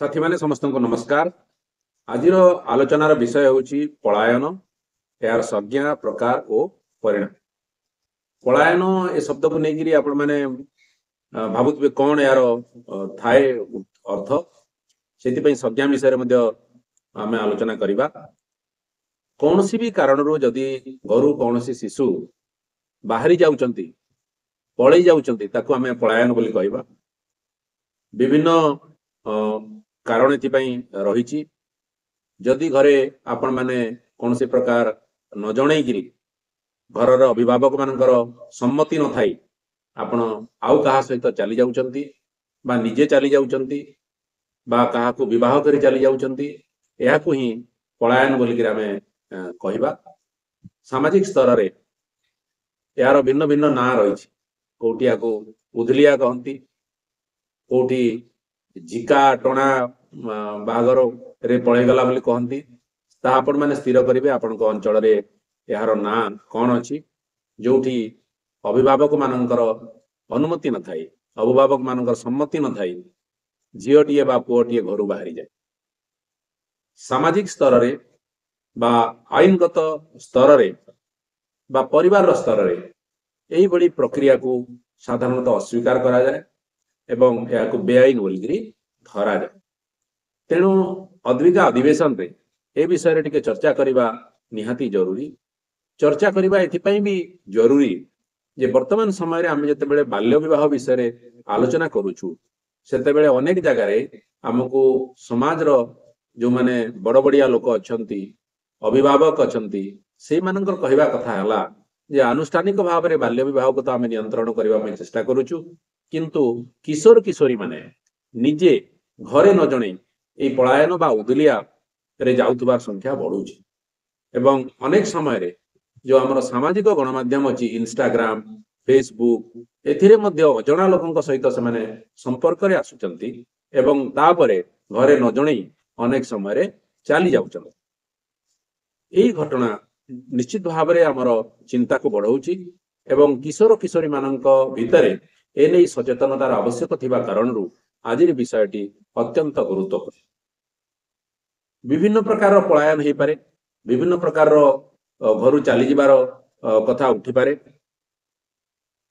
साथी माने समस्त को नमस्कार। आज आलोचनार विषय होची पलायन, यार संज्ञा प्रकार और परिणाम। पलायन ए शब्द को लेकिन आपण माने भावुतबे कौन यार थाए अर्थ से संज्ञा विषय आम आलोचना करवा। कौन सी भी कारण जदि घर कौन सी शिशु बाहरी जाउचंती पलई जाउचंती ताकू आम पलायन बोली कहबा। विभिन्न कारण रही जदि घरे आपण माने कौन सी प्रकार न जणैकिरी घर अभिभावक मानकर सम्मति न थाई आपण आउ कहा सहित चली जाउचंती बा निजे चली जाउचंती बा कहा को विवाह करी चली जाउचंती या को ही पलायन बोलिक आमे कहबा। सामाजिक स्तर रे यार भिन्न भिन्न ना रही कोटिया को उदलिया कहती कोटी झिका टणा बागर रे पलैगला बोली कहती आपण मैंने स्थिर करेंगे आपण अंचल यार ना कौन अच्छी जो अभिभावक मानकर अनुमति न थाई अभिभावक मानकर सम्मति न थाई झीटीए बा पुओटीए घर बाहरी जाए। सामाजिक स्तर रे बा आईनगत स्तर रे बा परिवार स्तर रे यही बड़ी प्रक्रिया को साधारणतः अस्वीकार करा जाए एवं या बेआईन बोलिकी धरा जाए। तेणु अद्विका अधिवेशन रे ए विषय रे टिके चर्चा करबा निहाती जरूरी। चर्चा करबा एथिपई भी जरूरी जे वर्तमान समय रे आमे जते बेले बाल्य विवाह विषय रे आलोचना करूछु सेते बेले अनेक जगह रे हमको समाज रो जो माने बड़ बड़िया लोक अछंती अभिभावक अछंती से मानकर कहबा कथा हला जे आनुष्ठानिक भाव रे बाल्य विवाह को तो आमे नियंत्रण करबा में चेष्टा करूछु किंतु किशोर किशोरी माने निजे घरे न जणे ए पलायन बा उदलिया रे जाउतबार संख्या बढ़ुची एवं अनेक समय रे जो आमर सामाजिक गणमाध्यम अच्छी इंस्टाग्राम फेसबुक एथिरे मध्य अजणा लोकंक सहित से माने संपर्क रे आसुचंती एवं तापरे घरे न जणई अनेक समय रे चली जाउचंती। एही घटना निश्चित भाव रे आमर चिंता को बढ़ाउची एवं किशोर किशोरी मानक भितरे एने सचेतनतार आवश्यक थिबा कारणरू आज विषयटी अत्यंत गुरुत्वपूर्ण। विभिन्न प्रकार पलायन हो पारे विभिन्न प्रकार घर चली जीवार कथा उठी पारे।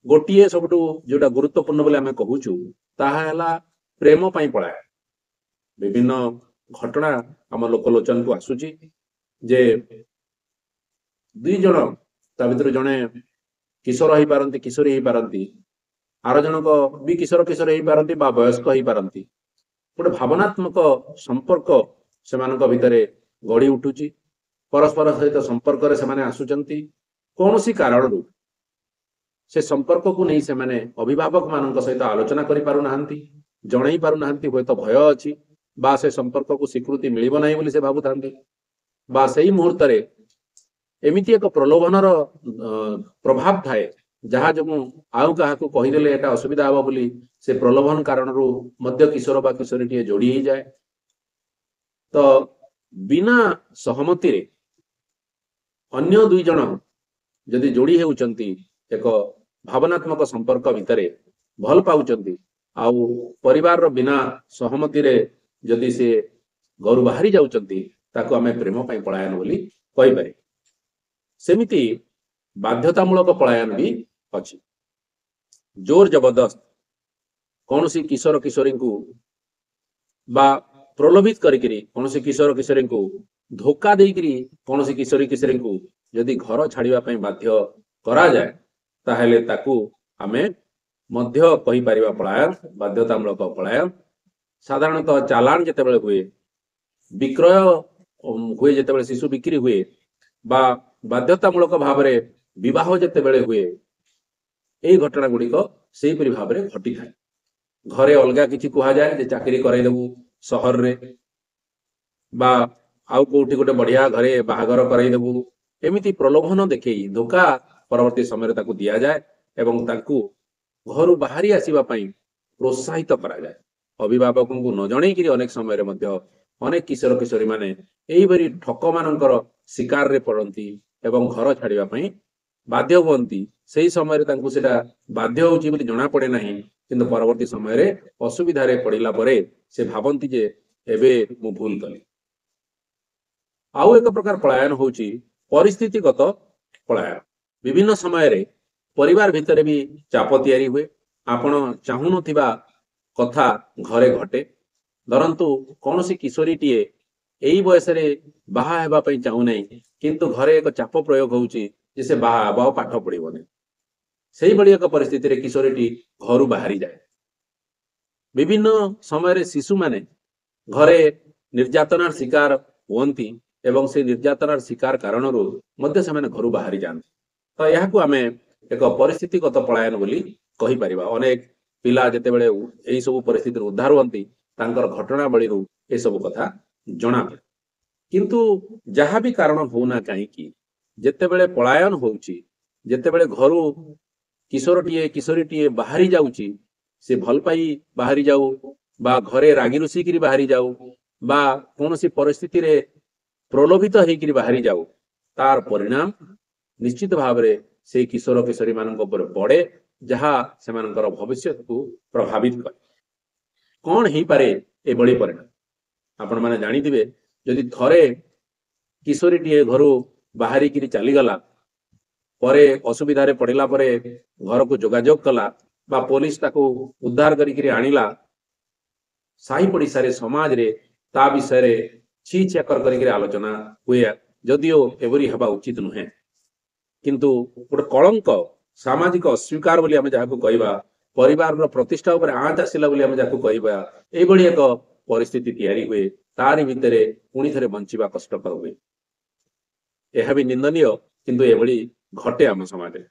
गोटे सबुठु जोटा गुरुत्वपूर्ण बोले आमे कहूचु ताहा हला प्रेम पई पलायन। विभिन्न घटना आम लोकलोचन को आसुची जे दुई जण ता भितर जणे किशोर हो पारंती किशोरी हो पारंती आर जनक भी किशोर किशोर हो पारंती बा वयस्क हो पारंती गोटे भावनात्मक संपर्क सेमानक भितरे गढ़ी उठुची परस्पर सहित संपर्क रे सेमाने आसुचंती कौन सी कारण से संपर्क को नहीं से माने अभिभावक मानक सहित आलोचना करि पारु नाहंती जणई पारु नाहंती होय तो भय अछि बा से संपर्क को स्वीकृति मिलिबो नाही बोली से भाबुथांती बा सही मुहूर्त रे एमिति एक प्रलोभनर प्रभाव थाए जहाँ जो आउ क्या कहीदेले एटा असुविधा हम बोली से प्रलोभन कारण मध्य किशोर बा किशोरी टी जोड़ी ही जाए। तो बिना सहमति रे अन्य दुई जन जदि जोड़ी होउचंती एक भावनात्मक संपर्क भितरे भल पाउचंती आउ परिवार रो बिना सहमति रे जदि से घर बाहरी जाउचंती ताको आमे प्रेम पई पलायन बोली कहि पारे। सेमिति बाध्यतामूलक पलायन भी अच्छी जोर जबरदस्त कौन सी किशोर किशोरी को बा प्रलोभित करी कौन सी किशोर किशोरी को धोखा देकरी कौन सी किशोरी किशोरी को यदि घर छाड़िबा पई बाध्य करा जाए ताहेले ताकू आमे मध्य कहि परिबा पलायन बाध्यतामूलक पलायन। साधारणतः चालान जेतेबेले हुए विक्रय हुए जेतेबेले शिशु बिक्री हुए बा बाध्यतामूलक भाव रे विवाह जेतेबेले हुए यही घटना गुड़िक से भाव में घटी थाए। घरे अलगा किसी कह जाए जे चाकरी करदेबू सहर रे बा आउ कोठी गोटे बढ़िया घरे बाहागर करदेबू एमिति प्रलोभन देखे धोखा परवर्ती समय ताकू दिया जाए एवं ताकू घर बाहरी आसीबा पई प्रोत्साहित करा जाए। अभिभावक को न जणैकरी अनेक समय मध्य अनेक किशोर किशोरी माने एही भरी ठक मानकर शिकार रे पड़ती एवं घर छाड़िबा पई बाध्य हुअंती से समय बाध्य होची जना पड़े ना किंतु परवर्ती समय असुविधा पड़िला परे से भावंती जे एबे मु भूल कली। आउ एक प्रकार पलायन होची परिस्थितिगत पलायन। विभिन्न समय रे परिवार भितर भी चाप तैयारी हुए। आपण चाहू नथिबा कथा घरे घटे। धरंतु कौन सी किशोरीटीए एई बयस रे बाहा हेबा पई चाहू नै, किंतु घरे एक चाप प्रयोग होउची जे से बाहा हेबा पाठ पढ़िबोनी। सेही भली एक परिस्थिति रे किशोरीटी घरु बाहरी जाए। विभिन्न समय रे शिशु माने घरे निर्यातनार शिकार हुअन्ति एवं से निर्यातनार शिकार कारणरू मध्य से घरु बाहरी जाନ୍ତି। तो यहाकू आमे एक परिस्थितिगत पलायन बोली कहि परिबा। अनेक पिला जेतेबेले एई सब परिस्थिति उद्धार हुअन्ति तांकर घटनावलीरू ए सब कथा जणा पड़े। किंतु जहा भी कारण होना कहीं जेतेबेले पलायन होउची, जेतेबेले घरु किशोरीटीए बाहरी जाउची, से भल पाई बाहरी जाऊ बा घरे रागी रुषिकी बाहरी जाऊ बा कौन सी परिस्थिति रे प्रलोभित होकर बाहरी जाऊ, तार परिणाम निश्चित भाव रे से किशोर किशोरी मान पड़े, जहाँ से भविष्य को प्रभावित करे। कौन ही पारे ए बड़ी परिणाम आपण माने जानी दिबे। यदि थरे किशोरीटीए घर बाहरी किरी चली गला परे असुविधा रे पड़िला परे घर को जोगाजोग कला बा पुलिस ताको उद्धार करिकरी आनिला, साही पड़िशा रे समाज रे ता विषय रे छी चेकर करिकरी आलोचना हुए, जदिओ एवरी हेबा उचित नुहे। किंतु गोटे कलंक सामाजिक अस्वीकार बोली आमे जाहाको कहबा, परिवार रो प्रतिष्ठा ऊपर आँच आसिला बोली आमे जाहाको कहबा, एई भली एक परिस्थिति तैयारी हुए। तारी भितरे पुणी थरे बंचिबा कष्टकर हुए। यह भी निंदनीय, किंतु एभली घटे आम समाज रे।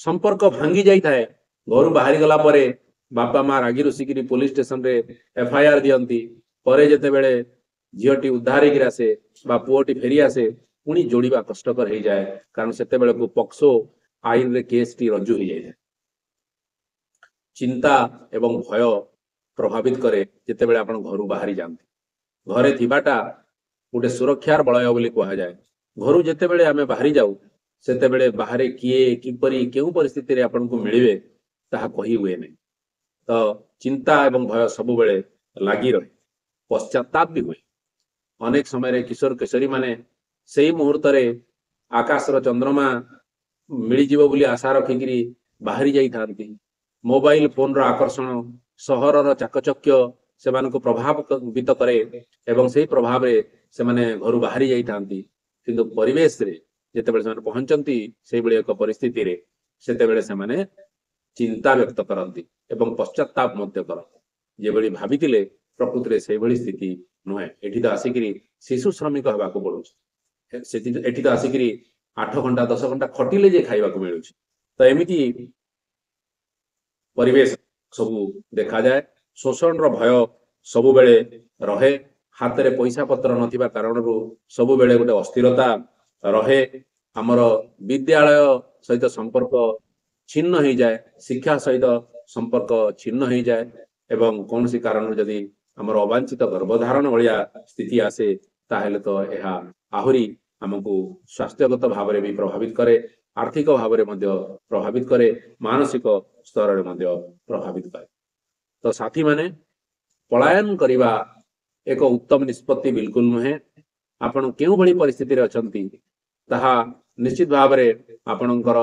संपर्क भांगी जाई थाए। घर बाहरी गला परे बापा माँ रागी रुषिकी पुलिस स्टेशन रे एफआईआर दियंती। परे जेते बेले झीटी उद्धार होकर आसे बा पुओटी फेरी आसे, पुणी जोड़िबा कष्टकर हो जाए, कारण सेते बेले को पक्सो आईन रे केस टी रज्जु हो जाए। चिंता एवं भय प्रभावित करे जेते बेले आपण घर बाहरी जाते। घरे थिबाटा गोटे सुरक्षार बलय बोली कहा जाए। घर जेते बेले आमे बाहरी जाऊ, सेते बेले बाहरे किए किपरि केउ परिस्थिति रे आपण को मिलिबे ताहा कहि हुए नहीं। तो चिंता एवं भय सब बेले लागी रहे। पश्चाताप भी हुए। अनेक समय रे किशोर किशोरी माने सेही मुहूर्त रे आकाश रो चंद्रमा मिली जीवो बोली आशा रखिकी बाहरी जाई थांती। मोबाइल फोन रो आकर्षण सहर रो चाकचक्य से प्रभावित करे एवं से प्रभाव रे से माने घर बाहरी जाई थांती। किंतु परिवेश रे जेते बेले से पहुंचंती से बेले एक परिस्थिति रे सेते बेले से माने चिंता व्यक्त करती एवं पश्चाताप मध्य करती। जे भली भाबितिले प्रकृति रे से भली स्थिति नुहे। एठी तो आसिकरी शिशु श्रमिक हवा को पड़ुछि। एठी तो आसिकरी 8 घंटा 10 घंटा खटिले जे खाइबा को मिलुछि। तो एमिति परिवेश सब देखा जाए। शोषण रो भय सब बेले रहे। हाथ रे पैसा पत्र नथिबा कारण सब बेले गोटे अस्थिरता रहे। हमर विद्यालय सहित संपर्क छिन्न हो जाए, शिक्षा सहित संपर्क छिन्न हो जाए एवं कौन सी कारण जदि हमर अवांछित गर्भधारण भलिया स्थिति आसे ताहेले तो यह आहुरी हमको स्वास्थ्यगत भाव में भी प्रभावित करे, आर्थिक भाव में प्रभावित करे, मानसिक स्तर में प्रभावित करे। तो साथी माने पलायन करवा एक उत्तम निष्पत्ति बिल्कुल नुहे। आपण केउ भली परिस्थिति रे अछंती ताहा निश्चित भाव में आपणकर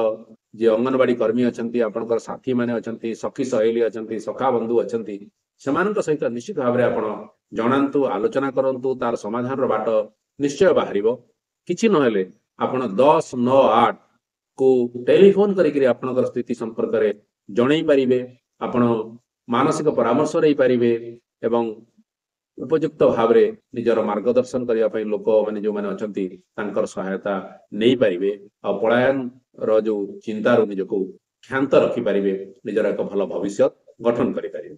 जे अंगनवाड़ी कर्मी अछंती, आपणकर साथी माने अछंती, सखी सहेली अछंती, सखा बंधु अछंती, सेमानक सहित निश्चित भाव में आपण जणांतु, आलोचना करंतु, तार समाधान रो बाट निश्चय बाहरिबो। किछि नहेले आपण 1098 को टेलीफोन करिकरी आपणकर स्थिति संपर्क रे जणै परिबे। आपण मानसिक परामर्श रही पारिबे एवं उपयुक्त भाव रे निजर मार्गदर्शन करने पर लोक मैंने जो मैंने अछंती तांकर सहायता नहीं पारिबे। आ पलायन रो जो चिंता रो निजको क्षांत रखि पारिबे, निजर एक भल भविष्य गठन करि पारिबे।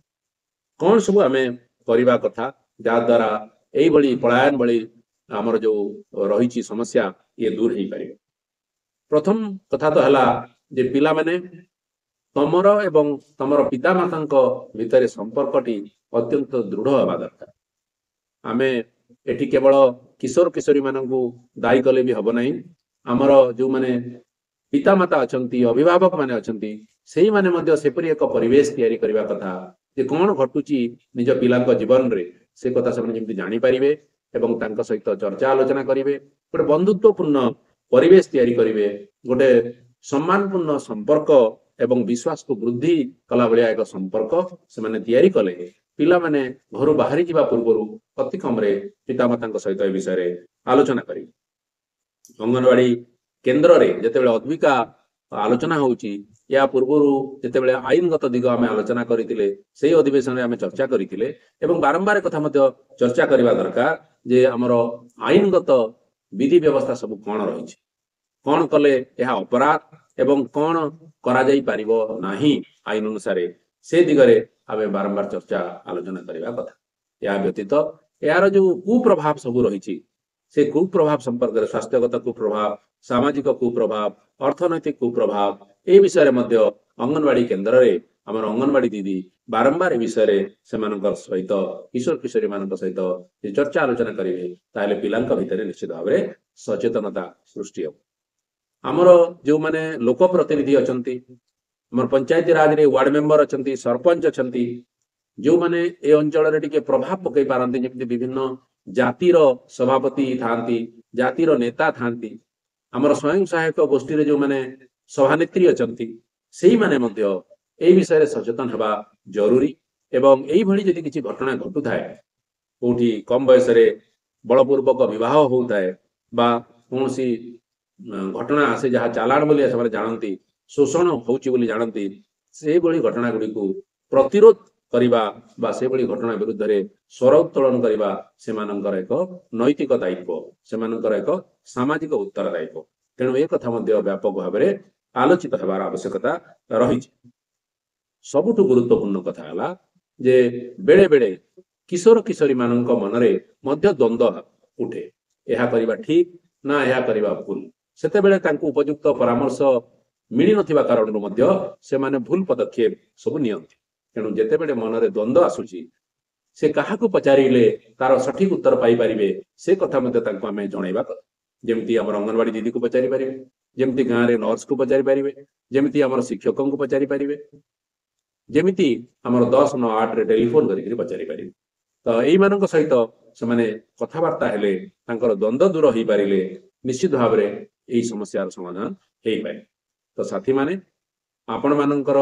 कौन सब आमे करिबा कथा जा द्वारा एई भली पलायन भली हमर जो रहिछि समस्या ये दूर हो पारिबे। प्रथम कथा तो हला जे पिला माने तमर एवं तमर पिता माता भितर संपर्कटी अत्यंत दृढ़ हवा दरकार। आमे एठी केवल किशोर किशोरी मानू दायी कले भी हम नहीं। आमर जो माने पिता माता अछंती, अभिभावक माने अछंती, सेही माने मध्य सेपरि एक परिवेश तैयारी करबा कथा जे कोन घटुची निज पिलांक जीवन रे से कथा से जमी जानीपारे और सहित चर्चा आलोचना करेंगे गोटे बंधुत्वपूर्ण परिवेश तैयारी करेंगे गोटे सम्मानपूर्ण संपर्क एवं विश्वास को वृद्धि कला भाया एक संपर्क से तैयारी कले पिला माने घर बाहरी जावा पूर्व अति कम पितामाता सहित ए विषय आलोचना करेंगे अंगनवाड़ी केन्द्र रे जितेबाला अद्विका आलोचना होउची या पूर्व जितेबाला आईनगत दिग आम आलोचना करते से अधिवेशन आम चर्चा करते बारंबार कथा चर्चा करने दरकार जे आमर आईनगत विधि व्यवस्था सब कौन रही कौन कले यह अपराध एवं कौन करा जाई पारिबो नाही आईन अनुसार से दिगरे आम बारंबार चर्चा आलोचना करने कथा या व्यतीत यार जो कुप्रभाव सब रही से कुप्रभाव संपर्क में स्वास्थ्यगत कुप्रभाव सामाजिक कुप्रभाव अर्थनैतिक कुप्रभाव ए विषय में अंगनवाड़ी केन्द्र रे आम अंगनवाड़ी दीदी बारंबार ए विषय से सहित किशोर किशोरी मान सहित चर्चा आलोचना करेंगे ताहले पिलांक भितर निश्चित भाव में सचेतनता सृष्टि हो आमर जो माने लोक प्रतिनिधि अच्छा आम पंचायती राज रे वार्ड मेंबर अच्छा सरपंच अच्छा जो माने ए अंचल टिके प्रभाव पकई पारती जमी विभिन्न जातिर सभापति थांती जातिर नेता थांती आमर स्वयं सहायक गोष्ठी जो माने सभानेत्री अच्छा से माने ए विषय सचेतन होगा जरूरी एवं यही भली जदि किसी घटना घटू थाए कोठी कम बयस बलपूर्वक विवाह होता है बा कौन सी घटना आसे जहाँ चालाण बोली से जानती शोषण होची जानती से भली घटना गुड़ी को प्रतिरोध करवा बा से भली घटना विरुद्ध रे स्वर उत्तोलन करवा से एक नैतिक दायित्व से एक सामाजिक उत्तरदायित्व तेणु एक कथा व्यापक भाव में आलोचित होबार आवश्यकता रही सबुठु गुरुत्वपूर्ण कथा है जे बेले बेले किशोर किशोरी मानक मनरे मध्य द्वंद्व उठे यह करवा ठीक ना यह करवा भूल सेते बेले तांको उपयुक्त परामर्श मिली नथिबा कारणରୁ ମଧ୍ୟ ସେମାନେ भूल पदक्षेप सब नियंती तेणु जेते बेले मनरे द्वंद्व आसुची से काहाकू पचारिले तार सठिक उत्तर पाई परिबे से कथा मध्ये तांको आमे जणाइबा कथा जेमती हमर अंगनवाड़ी दीदी को पचारि परिबे जेमती गाँ रे नर्स को पचारि परिबे जेमती हमर शिक्षकों को पचारि परिबे जेमिति आमर 1098 रे टेलीफोन करिकरी पचारि पारिबे तो एई मानक सहित से माने कथावार्ता हेले तांकर द्वंद्व दूर होई पारिले निश्चित भाव रे एई समस्यार समाधान हेई पाए तो साथी माने आपण मानकर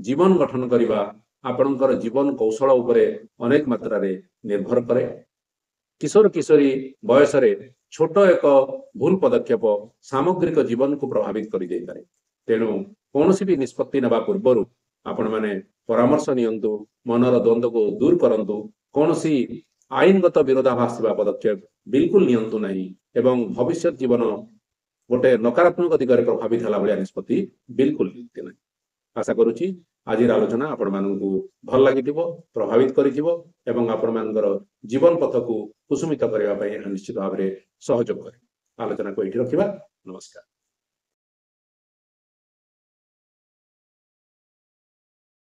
जीवन गठन करिबा आपणकर जीवन कौशल उपरे अनेक मात्रा रे निर्भर करे किशोर किशोरी बयस रे छोट एक भूल पदक्षेप सामग्रिक जीवन को प्रभावित कर दे पारे तेणु कौन भी निष्पत्ति नवा पूर्व आपण माने परामर्श नियंतु मनर द्वंद्व को दूर करंतु कौन सी आईनगत विरोधाभास पदक्षेप बिल्कुल नियंतु नहीं एवं भविष्य जीवन गोटे नकारात्मक दिगरे प्रभावित होला भाया निष्पत्ति बिल्कुल नियंतु नहीं आशा करुछि आज आलोचना आपण मानकु भल लागिथिबो प्रभावित करिथिबो एवं आपण मानकर जीवन पथ को कुसुमित करबा पई निश्चित भाव में सहयोग करे आलोचना को एठी रखिबा नमस्कार।